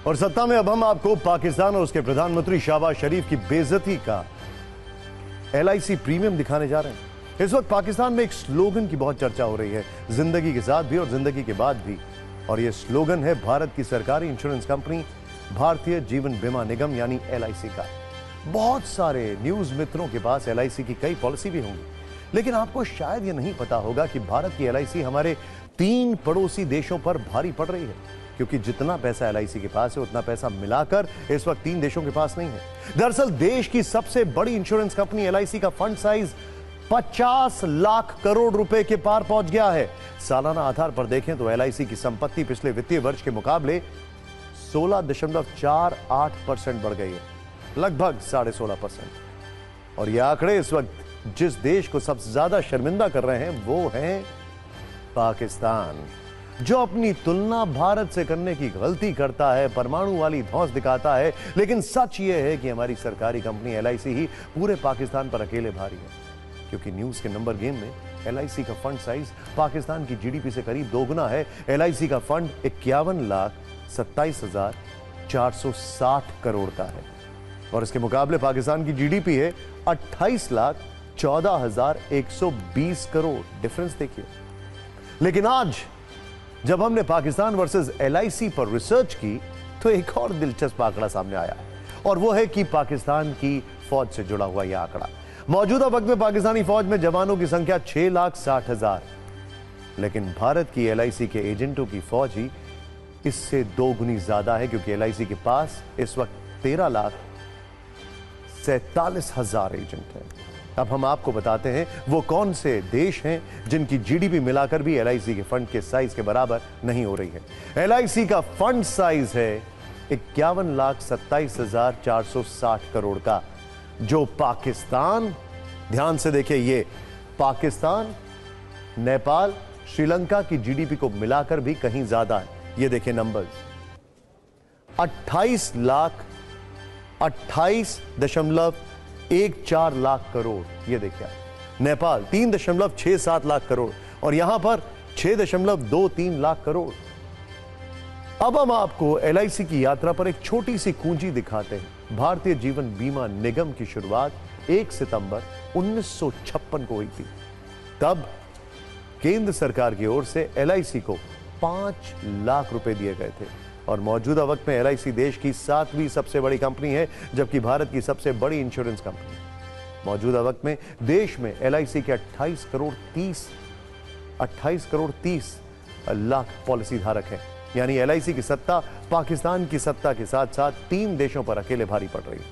और सत्ता में अब हम आपको पाकिस्तान और उसके प्रधानमंत्री शहबाज शरीफ की बेइज्जती का LIC प्रीमियम दिखाने जा रहे हैं। इस वक्त पाकिस्तान में एक स्लोगन की बहुत चर्चा हो रही है, जिंदगी के साथ भी और जिंदगी के बाद भी, और यह स्लोगन है भारत की सरकारी इंश्योरेंस कंपनी भारतीय जीवन बीमा निगम यानी LIC का। बहुत सारे न्यूज मित्रों के पास LIC की कई पॉलिसी भी होंगी, लेकिन आपको शायद यह नहीं पता होगा कि भारत की LIC हमारे 3 पड़ोसी देशों पर भारी पड़ रही है, क्योंकि जितना पैसा LIC के पास है उतना पैसा मिलाकर इस वक्त 3 देशों के पास नहीं है। दरअसल देश की सबसे बड़ी इंश्योरेंस कंपनी LIC का फंड साइज 50 लाख करोड़ रुपए के पार पहुंच गया है। सालाना आधार पर देखें तो LIC की संपत्ति पिछले वित्तीय वर्ष के मुकाबले 16.48% बढ़ गई है, लगभग 16.5%। और यह आंकड़े इस वक्त जिस देश को सबसे ज्यादा शर्मिंदा कर रहे हैं वो है पाकिस्तान, जो अपनी तुलना भारत से करने की गलती करता है, परमाणु वाली धौंस दिखाता है। लेकिन सच यह है कि हमारी सरकारी कंपनी LIC ही पूरे पाकिस्तान पर अकेले भारी है, क्योंकि न्यूज के नंबर गेम में LIC का फंड साइज पाकिस्तान की GDP से करीब 2 गुना है। LIC का फंड 51,27,460 करोड़ का है और इसके मुकाबले पाकिस्तान की GDP है 28,14,120 करोड़। डिफरेंस देखिए। लेकिन आज जब हमने पाकिस्तान वर्सेस LIC पर रिसर्च की तो एक और दिलचस्प आंकड़ा सामने आया, और वो है कि पाकिस्तान की फौज से जुड़ा हुआ यह आंकड़ा। मौजूदा वक्त में पाकिस्तानी फौज में जवानों की संख्या 6,60,000, लेकिन भारत की LIC के एजेंटों की फौज ही इससे 2 गुनी ज्यादा है, क्योंकि LIC के पास इस वक्त 13,47,000 एजेंट हैं। अब हम आपको बताते हैं वो कौन से देश हैं जिनकी GDP मिलाकर भी LIC के फंड के साइज के बराबर नहीं हो रही है। LIC का फंड साइज है 51,27,460 करोड़ का, जो पाकिस्तान, ध्यान से देखिए, ये पाकिस्तान, नेपाल, श्रीलंका की GDP को मिलाकर भी कहीं ज्यादा है। ये देखिए नंबर्स, 28.14 लाख करोड़। ये देखिए नेपाल 3.67 लाख करोड़ और यहां पर 6.23 लाख करोड़। अब हम आपको LIC की यात्रा पर एक छोटी सी कुंजी दिखाते हैं। भारतीय जीवन बीमा निगम की शुरुआत 1 सितंबर 1956 को हुई थी। तब केंद्र सरकार की ओर से LIC को 5 लाख रुपए दिए गए थे और मौजूदा वक्त में LIC देश की 7वीं सबसे बड़ी कंपनी है, जबकि भारत की सबसे बड़ी इंश्योरेंस कंपनी है। मौजूदा वक्त में देश में LIC के 28 करोड़ 30 लाख पॉलिसी धारक हैं। यानी LIC की सत्ता पाकिस्तान की सत्ता के साथ साथ 3 देशों पर अकेले भारी पड़ रही है।